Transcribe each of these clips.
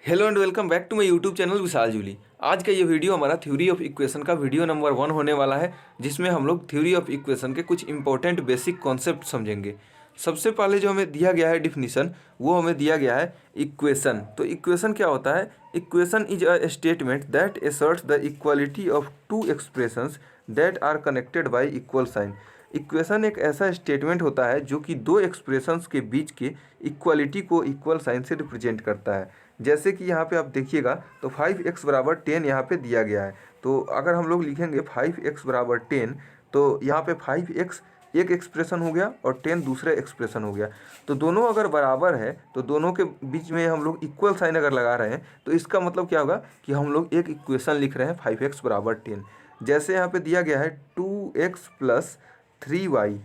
Hello and welcome back to my YouTube channel Vishal Julie. आज का ये वीडियो हमारा थ्योरी ऑफ इक्वेशन का वीडियो नंबर 1 होने वाला है, जिसमें हम लोग थ्योरी ऑफ इक्वेशन के कुछ इंपॉर्टेंट बेसिक कॉन्सेप्ट समझेंगे। सबसे पहले जो हमें दिया गया है डिफिनीशन, वो हमें दिया गया है इक्वेशन। तो इक्वेशन क्या होता है? Equation is a statement that asserts the equality of two expressions that are connected by equal sign. Equation एक ऐसा स्टेटमेंट होता है जो कि दो एक्सप्रेशंस के बीच के इक्वालिटी को इक्वल साइन से रिप्रेजेंट करता है। जैसे कि यहाँ पे आप देखिएगा तो 5x बराबर 10 यहाँ पे दिया गया है। तो अगर हम लोग लिखेंगे 5x बराबर 10, तो यहाँ पे 5x एक एक्सप्रेशन हो गया और 10 दूसरा एक्सप्रेशन हो गया। तो दोनों अगर बराबर है तो दोनों के बीच में हम लोग इक्वल साइन अगर लगा रहे हैं तो इसका मतलब क्या होगा कि हम लोग एक इक्वेशन लिख रहे हैं 5x बराबर 10। जैसे यहाँ पे दिया गया है 2x plus 3y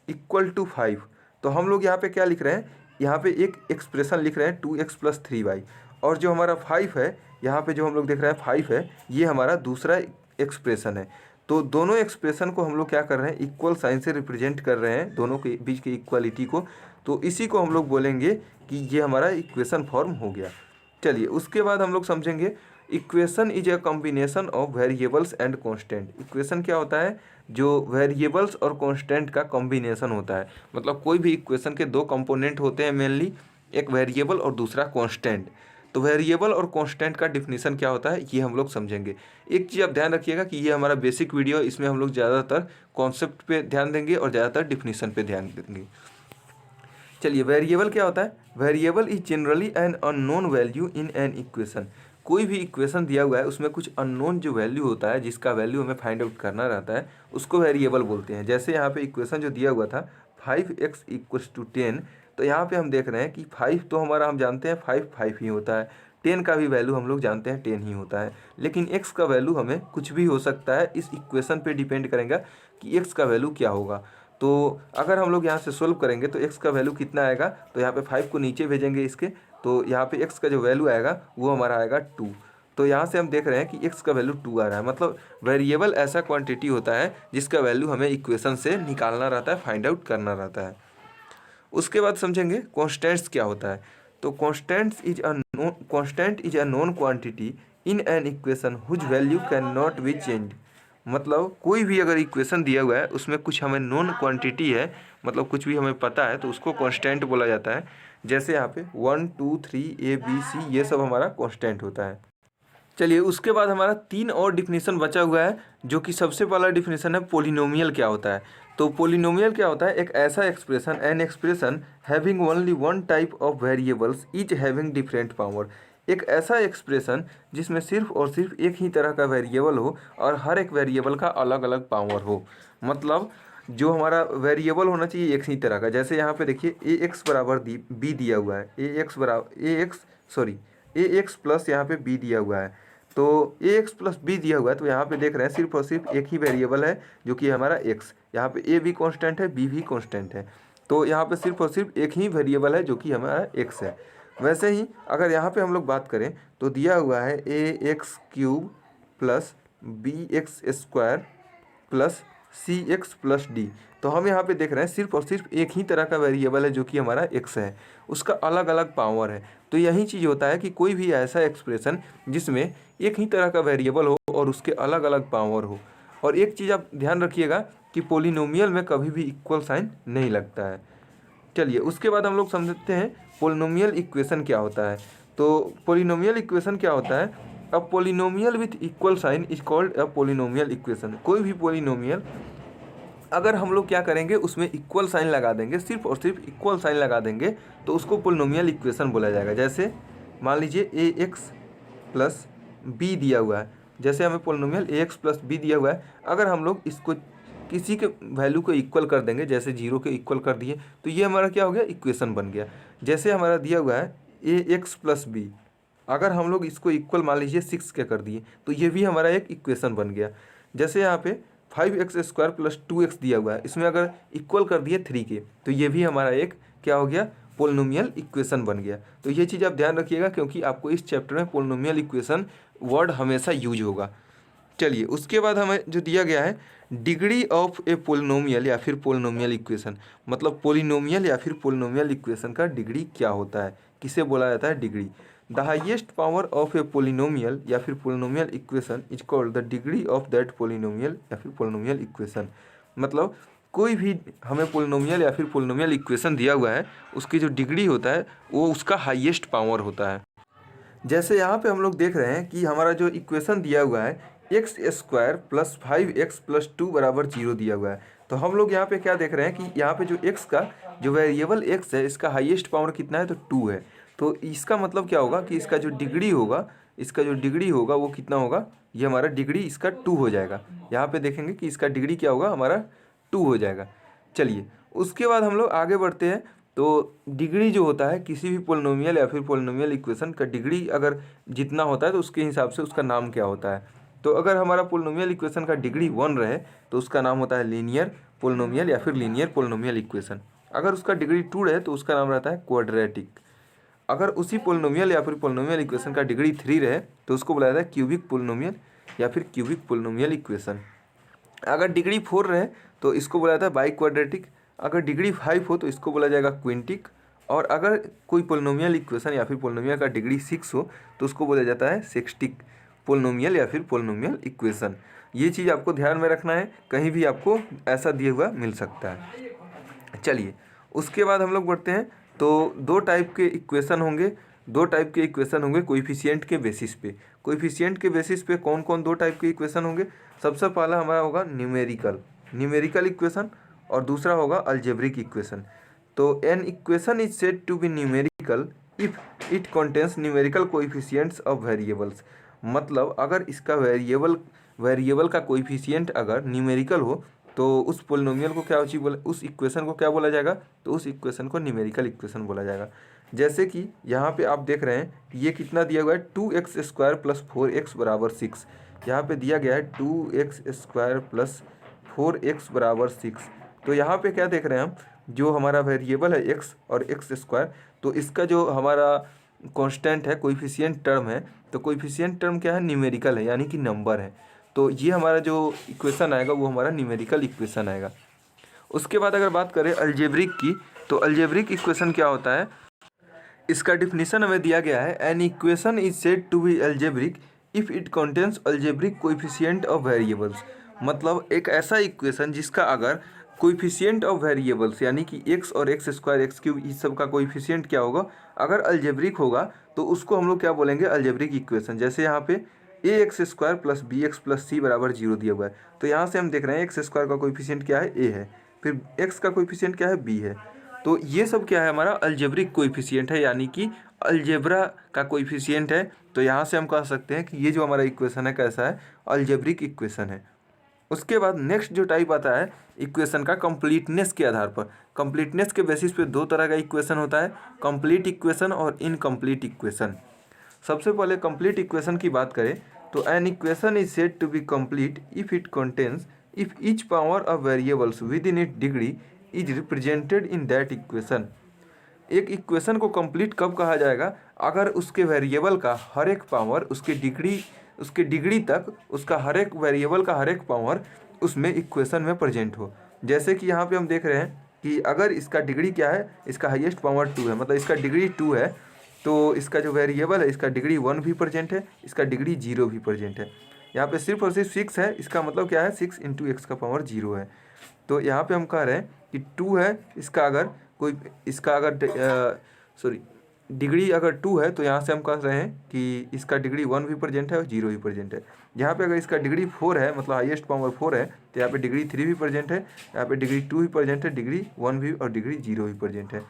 equal to 5। तो हम लोग यहाँ पे क्या लिख रहे हैं? यहाँ पे एक एक्सप्रेशन लिख रहे हैं 2x प्लस 3y, और जो हमारा 5 है, यहाँ पे जो हम लोग देख रहे हैं 5 है, ये हमारा दूसरा एक्सप्रेशन है। तो दोनों एक्सप्रेशन को हम लोग क्या कर रहे हैं? इक्वल साइन से रिप्रेजेंट कर रहे हैं, दोनों के बीच की इक्वालिटी को। तो इसी को हम लोग बोलेंगे कि ये हमारा इक्वेशन फॉर्म हो गया। चलिए उसके बाद हम लोग समझेंगे equation is a combination of variables and constant. Equation क्या होता है? जो वेरिएबल्स और कांस्टेंट का कॉम्बिनेशन होता है। मतलब कोई भी इक्वेशन के दो कंपोनेंट होते हैं मेनली, एक वेरिएबल और दूसरा कांस्टेंट। तो वेरिएबल और कांस्टेंट का डिफिनीशन क्या होता है, ये हम लोग समझेंगे। एक चीज़ आप ध्यान रखिएगा कि ये हमारा बेसिक वीडियो है, इसमें हम लोग ज़्यादातर कॉन्सेप्ट पे ध्यान देंगे और ज़्यादातर डिफिनीशन पे ध्यान देंगे। चलिए वेरिएबल क्या होता है? Variable is generally an unknown value in an equation. कोई भी इक्वेशन दिया हुआ है उसमें कुछ अननोन जो वैल्यू होता है, जिसका वैल्यू हमें फाइंड आउट करना रहता है, उसको वेरिएबल बोलते हैं। जैसे यहाँ पे इक्वेशन जो दिया हुआ था 5x इक्वल्स टू 10, तो यहाँ पे हम देख रहे हैं कि 5 तो हमारा हम जानते हैं 5 ही होता है। 10 का भी वैल्यू हम लोग जानते हैं 10 ही होता है, लेकिन x का वैल्यू हमें कुछ भी हो सकता है। इस इक्वेशन पे डिपेंड करेगा कि x का वैल्यू क्या होगा। तो अगर हम लोग यहाँ से सोल्व करेंगे तो x का वैल्यू कितना आएगा? तो यहाँ पे 5 को नीचे भेजेंगे इसके, तो यहाँ पे x का जो वैल्यू आएगा वो हमारा आएगा 2। तो यहाँ से हम देख रहे हैं कि x का वैल्यू 2 आ रहा है। मतलब वेरिएबल ऐसा क्वांटिटी होता है जिसका वैल्यू हमें इक्वेशन से निकालना रहता है, फाइंड आउट करना रहता है। उसके बाद समझेंगे कॉन्स्टेंट्स क्या होता है। तो constant is a known quantity in an equation whose value can not be change. मतलब कोई भी अगर इक्वेशन दिया हुआ है उसमें कुछ हमें नोन क्वांटिटी है, मतलब कुछ भी हमें पता है, तो उसको कांस्टेंट बोला जाता है। जैसे यहाँ पे 1 2 3 A B C ये सब हमारा कांस्टेंट होता है। चलिए उसके बाद हमारा 3 और डिफिनीशन बचा हुआ है, जो कि सबसे पहला डिफिनीशन है पोलिनोमियल क्या होता है। तो पोलिनोमियल क्या होता है? एक ऐसा expression, an expression having only one type of variables each having different power. एक ऐसा एक्सप्रेशन जिसमें सिर्फ और सिर्फ एक ही तरह का वेरिएबल हो और हर एक वेरिएबल का अलग अलग पावर हो। मतलब जो हमारा वेरिएबल होना चाहिए एक ही तरह का। जैसे यहाँ पे देखिए ए एक्स बराबर बी दिया हुआ है, ए एक्स प्लस यहाँ पे बी दिया हुआ है। तो ए एक्स प्लस बी दिया हुआ है, तो यहाँ पे देख रहे हैं सिर्फ और सिर्फ एक ही वेरिएबल है जो कि हमारा एक्स। यहाँ पे ए भी कांस्टेंट है, बी भी कांस्टेंट है। तो यहाँ पे सिर्फ और सिर्फ एक ही वेरिएबल है जो कि हमारा एक्स है। वैसे ही अगर यहाँ पे हम लोग बात करें तो दिया हुआ है A X cube plus B X square plus C X plus D. तो हम यहाँ पे देख रहे हैं सिर्फ और सिर्फ एक ही तरह का वेरिएबल है जो कि हमारा एक्स है, उसका अलग अलग पावर है। तो यही चीज़ होता है कि कोई भी ऐसा एक्सप्रेशन जिसमें एक ही तरह का वेरिएबल हो और उसके अलग अलग पावर हो। और एक चीज़ आप ध्यान रखिएगा कि पोलिनोमियल में कभी भी इक्वल साइन नहीं लगता है। चलिए उसके बाद हम लोग समझते हैं पोलिनोमियल इक्वेशन क्या होता है। तो पोलिनोमियल इक्वेशन क्या होता है? A polynomial with equal sign is called a polynomial equation. कोई भी पोलिनोमियल अगर हम लोग क्या करेंगे उसमें इक्वल साइन लगा देंगे, सिर्फ और सिर्फ इक्वल साइन लगा देंगे, तो उसको पोलिनोमियल इक्वेशन बोला जाएगा। जैसे मान लीजिए ए एक्स प्लस बी दिया हुआ है। जैसे हमें पोलिनोमियल ए एक्स प्लस बी दिया हुआ है, अगर हम लोग इसको किसी के वैल्यू को इक्वल कर देंगे, जैसे 0 के इक्वल कर दिए, तो ये हमारा क्या हो गया? इक्वेशन बन गया। जैसे हमारा दिया हुआ है ए एक्स प्लस बी, अगर हम लोग इसको इक्वल मान लीजिए 6 के कर दिए, तो ये भी हमारा एक इक्वेशन बन गया। जैसे यहाँ पे 5x स्क्वायर प्लस 2x दिया हुआ है, इसमें अगर इक्वल कर दिए 3 के, तो ये भी हमारा एक क्या हो गया? पोलिनोमियल इक्वेशन बन गया। तो ये चीज़ आप ध्यान रखिएगा, क्योंकि आपको इस चैप्टर में पोलिनोमियल इक्वेशन वर्ड हमेशा यूज होगा। चलिए उसके बाद हमें जो दिया गया है डिग्री ऑफ ए पोलिनोमियल या फिर पोलिनोमियल इक्वेशन। मतलब पोलिनोमियल या फिर पोलिनोमियल इक्वेशन का डिग्री क्या होता है, किसे बोला जाता है? Degree. The highest power of A polynomial या फिर polynomial equation is called the degree of that polynomial या फिर पोलिनोमियल इक्वेशन। मतलब कोई भी हमें पोलिनोमियल या फिर पोलिनोमियल इक्वेशन दिया हुआ है, उसकी जो डिग्री होता है वो उसका हाईएस्ट पावर होता है। जैसे यहाँ पे हम लोग देख रहे हैं कि हमारा जो इक्वेशन दिया हुआ है x square plus 5x plus 2 बराबर 0 दिया हुआ है। तो हम लोग यहाँ पे क्या देख रहे हैं कि यहाँ पे जो x का जो वेरिएबल x है, इसका हाईएस्ट पावर कितना है, तो 2 है। तो इसका मतलब क्या होगा कि इसका जो डिग्री होगा वो कितना होगा, ये हमारा डिग्री इसका 2 हो जाएगा। यहाँ पे देखेंगे कि इसका डिग्री क्या होगा, हमारा 2 हो जाएगा। चलिए उसके बाद हम लोग आगे बढ़ते हैं। तो डिग्री जो होता है किसी भी पोलिनोमियल या फिर पोलिनोमियल इक्वेशन का डिग्री अगर जितना होता है तो उसके हिसाब से उसका नाम क्या होता है। तो अगर हमारा पोलिनोमियल इक्वेशन का डिग्री 1 रहे तो उसका नाम होता है लीनियर पोलिनोमियल या फिर लीनियर पोलिनोमियल इक्वेशन। अगर उसका डिग्री 2 रहे तो उसका नाम रहता है क्वाड्रेटिक। अगर उसी पोलिनोमियल या फिर पोलिनोमियल इक्वेशन का डिग्री 3 रहे तो उसको बुलाया जाता है क्यूबिक पोलिनोमियल या फिर क्यूबिक पोलिनोमियल इक्वेशन। अगर डिग्री 4 रहे तो इसको बोला जाता है बाई क्वाड्रेटिक। अगर डिग्री 5 हो तो इसको बोला जाएगा क्विंटिक। और अगर कोई पोलिनोमियल इक्वेशन या फिर पोलिनोमियल का डिग्री 6 हो तो उसको बोला जाता है सेक्स्टिक पोलिनोमियल या फिर पोलिनोमियल इक्वेशन। ये चीज़ आपको ध्यान में रखना है, कहीं भी आपको ऐसा दिया हुआ मिल सकता है। चलिए उसके बाद हम लोग बढ़ते हैं। तो दो टाइप के इक्वेशन होंगे कोएफिशिएंट के बेसिस पे। कोएफिशिएंट के बेसिस पे कौन कौन दो टाइप के इक्वेशन होंगे? सबसे पहला हमारा होगा न्यूमेरिकल इक्वेशन और दूसरा होगा अलजेब्रिक इक्वेशन। तो an equation is said to be numerical if it contains numerical coefficients of variables. मतलब अगर इसका वेरिएबल का कोएफिशिएंट अगर न्यूमेरिकल हो तो उस पोलिनोमियल को क्या उस इक्वेशन को क्या बोला जाएगा? तो उस इक्वेशन को न्यूमेरिकल इक्वेशन बोला जाएगा। जैसे कि यहाँ पे आप देख रहे हैं कि ये कितना दिया हुआ है, 2x स्क्वायर प्लस 4x बराबर 6। यहाँ पे दिया गया है 2x स्क्वायर प्लस 4x बराबर 6। तो यहाँ पे क्या देख रहे हैं हम, जो हमारा वेरिएबल है x और x स्क्वायर, तो इसका जो हमारा कांस्टेंट है, कोएफिशिएंट टर्म है, तो कोएफिशिएंट टर्म क्या है? न्यूमेरिकल है, यानी कि नंबर है। तो ये हमारा जो इक्वेशन आएगा वो हमारा न्यूमेरिकल इक्वेशन आएगा। उसके बाद अगर बात करें अलजेब्रिक की, तो अलजेब्रिक इक्वेशन क्या होता है? इसका डिफिनीशन हमें दिया गया है, an equation is said to be algebraic if it contains algebraic coefficient of variables. मतलब एक ऐसा इक्वेशन जिसका अगर कोएफिशिएंट ऑफ वेरिएबल्स यानी कि x और x स्क्वायर x क्यूब इस सब का कोएफिशिएंट क्या होगा, अगर अलजेब्रिक होगा तो उसको हम लोग क्या बोलेंगे? Algebraic equation. जैसे यहाँ पे ax square plus B X plus C बराबर 0 दिया हुआ है, तो यहाँ से हम देख रहे हैं एक्स स्क्वायर का कोएफिशिएंट क्या है? a है, फिर x का कोएफिशिएंट क्या है? b है। तो ये सब क्या है? हमारा अलजेब्रिक कोएफिशिएंट है, यानी कि अलजेब्रा का कोएफिशिएंट है। तो यहाँ से हम कह सकते हैं कि ये जो हमारा इक्वेशन है कैसा है? अलजेब्रिक इक्वेशन है। उसके बाद नेक्स्ट जो टाइप आता है इक्वेशन का, कंप्लीटनेस के आधार पर। कंप्लीटनेस के बेसिस पे दो तरह का इक्वेशन होता है, कंप्लीट इक्वेशन और इनकम्प्लीट इक्वेशन। सबसे पहले कंप्लीट इक्वेशन की बात करें तो an equation is said to be complete if it contains if each power of variables within it degree is represented in that equation. एक इक्वेशन को complete कब कहा जाएगा? अगर उसके वेरिएबल का हर एक पावर उसके डिग्री तक उसका हर एक वेरिएबल का हर एक पावर उसमें इक्वेशन में प्रेजेंट हो। जैसे कि यहाँ पे हम देख रहे हैं कि अगर इसका डिग्री क्या है? इसका हाईएस्ट पावर 2 है, मतलब इसका डिग्री 2 है, तो इसका जो वेरिएबल है इसका डिग्री 1 भी प्रेजेंट है, इसका डिग्री 0 भी प्रेजेंट है। यहाँ पे सिर्फ और सिर्फ 6 है, इसका मतलब क्या है? 6 इंटू एक्स का पावर 0 है। तो यहाँ पे हम कह रहे हैं कि 2 है, डिग्री अगर 2 है तो यहाँ से हम कह रहे हैं कि इसका डिग्री 1 भी प्रेजेंट है और 0 भी प्रेजेंट है। यहाँ पे अगर इसका डिग्री 4 है, मतलब हाईएस्ट पावर 4 है, तो यहाँ पे डिग्री 3 भी प्रेजेंट है, यहाँ पे डिग्री 2 भी प्रेजेंट है, डिग्री 1 भी और डिग्री 0 भी प्रेजेंट है।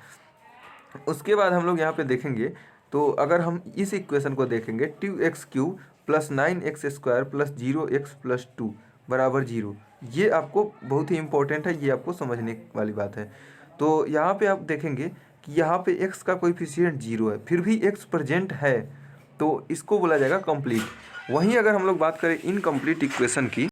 उसके बाद हम लोग यहाँ पे देखेंगे, तो अगर हम इस इक्वेशन को देखेंगे 2x cube plus 9x square plus 0x plus 2 बराबर 0, ये आपको बहुत ही इंपॉर्टेंट है, ये आपको समझने वाली बात है। तो यहाँ पे आप देखेंगे कि यहाँ पे x का कोएफिशिएंट 0 है, फिर भी x प्रेजेंट है, तो इसको बोला जाएगा कंप्लीट। वहीं अगर हम लोग बात करें इनकम्प्लीट इक्वेशन की,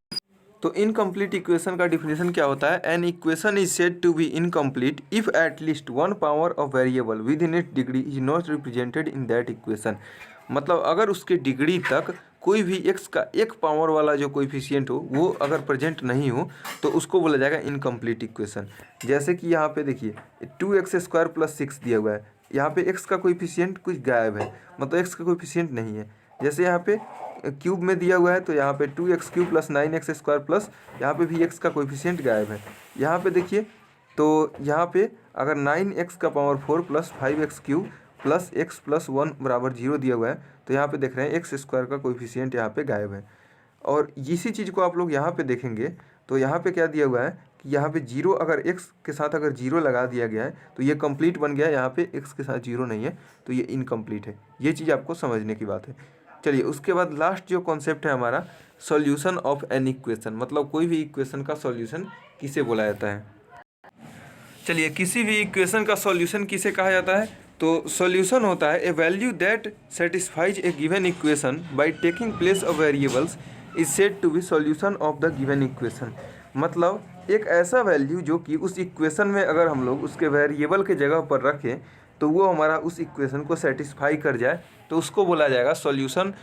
तो इनकम्प्लीट इक्वेशन का डिफिनेशन क्या होता है? An equation is said to be incomplete if at least one power of variable within it degree is not represented in that equation. मतलब अगर उसके डिग्री तक कोई भी x का एक पावर वाला जो कोएफिशिएंट हो वो अगर प्रेजेंट नहीं हो तो उसको बोला जाएगा इनकम्प्लीट इक्वेशन। जैसे कि यहाँ पे देखिए 2x स्क्वायर प्लस 6 दिया हुआ है, यहाँ पे x का कोएफिशिएंट कुछ गायब है, मतलब x का कोएफिशिएंट नहीं है। जैसे यहाँ पे क्यूब में दिया हुआ है तो यहाँ पे 2x³ प्लस 9x² प्लस यहाँ पे भी x का कोएफिशिएंट गायब है। यहाँ पे देखिए तो यहाँ पे अगर 9x का power 4 plus 5x³ plus x plus 1 बराबर 0 दिया हुआ है तो यहाँ पे देख रहे हैं x² का कोएफिशिएंट यहाँ पे गायब है। और इसी चीज़ को आप लोग यहाँ पे देखेंगे तो यहाँ पे क्या दिया हुआ है कि यहाँ पे 0 अगर x के साथ अगर 0 लगा दिया गया है तो ये कंप्लीट बन गया है, यहाँ पे x के साथ 0 नहीं है तो ये इनकम्प्लीट है। ये चीज़ आपको समझने की बात है। चलिए उसके बाद लास्ट जो कॉन्सेप्ट है हमारा सॉल्यूशन ऑफ एन इक्वेशन, मतलब कोई भी इक्वेशन का सॉल्यूशन किसे बोला जाता है। चलिए किसी भी इक्वेशन का सॉल्यूशन किसे कहा जाता है, तो सॉल्यूशन होता है a value that satisfies a given equation by taking place of variables is said to be solution of the given equation. मतलब एक ऐसा वैल्यू जो कि उस इक्वेशन में अगर हम लोग उसके वेरिएबल के जगह पर रखें तो वो हमारा उस इक्वेशन को सेटिस्फाई कर जाए तो उसको बोला जाएगा सॉल्यूशन,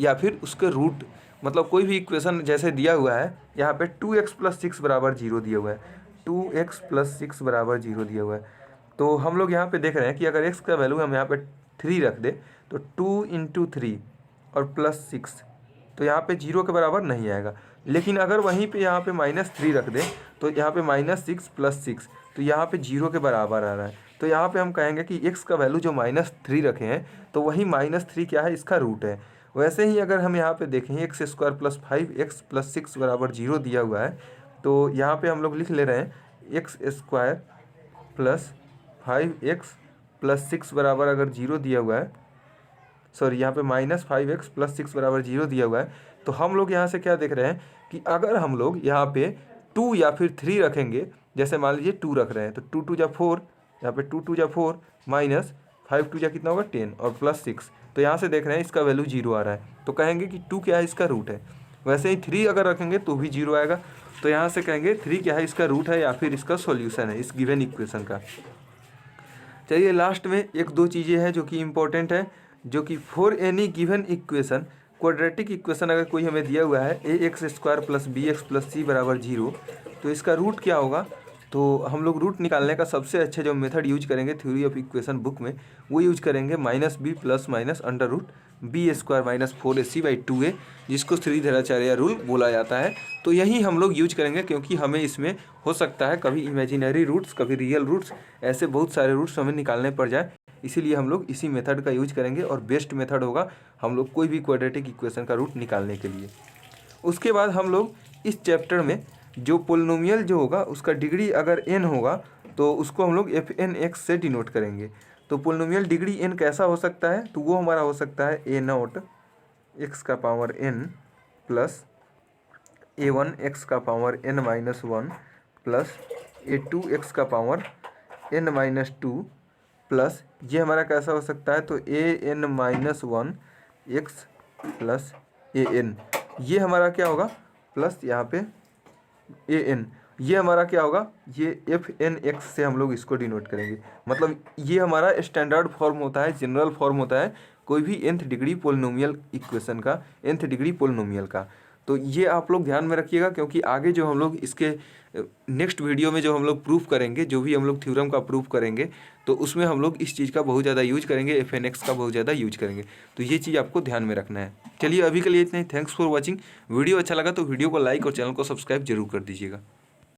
या फिर उसके रूट। मतलब कोई भी इक्वेशन जैसे दिया हुआ है यहाँ पे 2x + 6 बराबर 0 दिया हुआ है, 2x + 6 बराबर 0 दिया हुआ है। तो हम लोग यहाँ पे देख रहे हैं कि अगर x का वैल्यू हम यहाँ पे 3 रख दे तो 2 × 3 और +6 तो यहाँ पे 0 के बराबर नहीं आएगा। लेकिन अगर वहीं पे यहाँ पे -3 रख दे तो यहाँ पे -6 + 6 तो यहाँ पे 0 के बराबर आ रहा है। तो यहाँ पे हम कहेंगे कि x का वैल्यू जो -3 रखे हैं तो वही -3 क्या है, इसका रूट है। वैसे ही अगर हम यहाँ पे देखें x² + 5x + 6 बराबर 0 दिया हुआ है तो यहाँ पे हम लोग लिख ले रहे हैं x² + 5x + 6 बराबर अगर 0 दिया हुआ है, सॉरी यहाँ पे -5x + 6 बराबर 0 दिया हुआ है तो हम लोग यहाँ से क्या देख रहे हैं कि अगर हम लोग यहाँ पे 2 या फिर 3 रखेंगे, जैसे मान लीजिए 2 रख रहे हैं तो 2 × 2 = 4, यहाँ पे 2 × 2 = 4 माइनस 5 × 2 = कितना होगा 10 और +6 तो यहाँ से देख रहे हैं इसका वैल्यू 0 आ रहा है तो कहेंगे कि 2 क्या है, इसका रूट है। वैसे ही 3 अगर रखेंगे तो भी 0 आएगा तो यहाँ से कहेंगे 3 क्या है, इसका रूट है या फिर इसका सॉल्यूशन है इस गिवन इक्वेशन का। चलिए लास्ट में 1-2 चीज़ें हैं जो कि इम्पोर्टेंट है, जो कि for any given equation quadratic equation अगर कोई हमें दिया हुआ है ax² + bx + c बराबर 0 तो इसका रूट क्या होगा। तो हम लोग रूट निकालने का सबसे अच्छा जो मेथड यूज करेंगे थ्योरी ऑफ इक्वेशन बुक में वो यूज करेंगे -b + -√b² - 4ac/2a, जिसको श्रीधराचार्य रूल बोला जाता है। तो यही हम लोग यूज करेंगे क्योंकि हमें इसमें हो सकता है कभी इमेजिनरी रूट्स कभी रियल रूट्स ऐसे बहुत सारे रूट्स हमें निकालने पड़ जाए, इसीलिए हम लोग इसी मेथड का यूज करेंगे और बेस्ट मेथड होगा हम लोग कोई भी क्वाड्रेटिक इक्वेशन का रूट निकालने के लिए। उसके बाद हम लोग इस चैप्टर में जो पोलिनोमियल जो होगा उसका डिग्री अगर n होगा तो उसको हम लोग fnx से डिनोट करेंगे। तो पोलिनोमियल डिग्री n कैसा हो सकता है, तो वो हमारा हो सकता है a0 x का power n plus a1 x का power n-1 plus a2 x का पावर n-2 प्लस ये हमारा कैसा हो सकता है, तो an-1 x प्लस an, ये हमारा क्या होगा प्लस यहाँ पे an, ये हमारा क्या होगा, ये fnx से हम लोग इसको डिनोट करेंगे। मतलब ये हमारा स्टैंडर्ड फॉर्म होता है, जनरल फॉर्म होता है कोई भी nth डिग्री पोलिनोमियल इक्वेशन का, nth डिग्री पोलिनोमियल का। तो ये आप लोग ध्यान में रखिएगा क्योंकि आगे जो हम लोग इसके नेक्स्ट वीडियो में जो हम लोग प्रूफ करेंगे, जो भी हम लोग थ्योरम का प्रूफ करेंगे तो उसमें हम लोग इस चीज़ का बहुत ज़्यादा यूज करेंगे, fnx का बहुत ज़्यादा यूज करेंगे। तो ये चीज़ आपको ध्यान में रखना है। चलिए अभी के लिए इतना ही। Thanks for watching. वीडियो अच्छा लगा तो वीडियो को लाइक और चैनल को सब्सक्राइब जरूर कर दीजिएगा।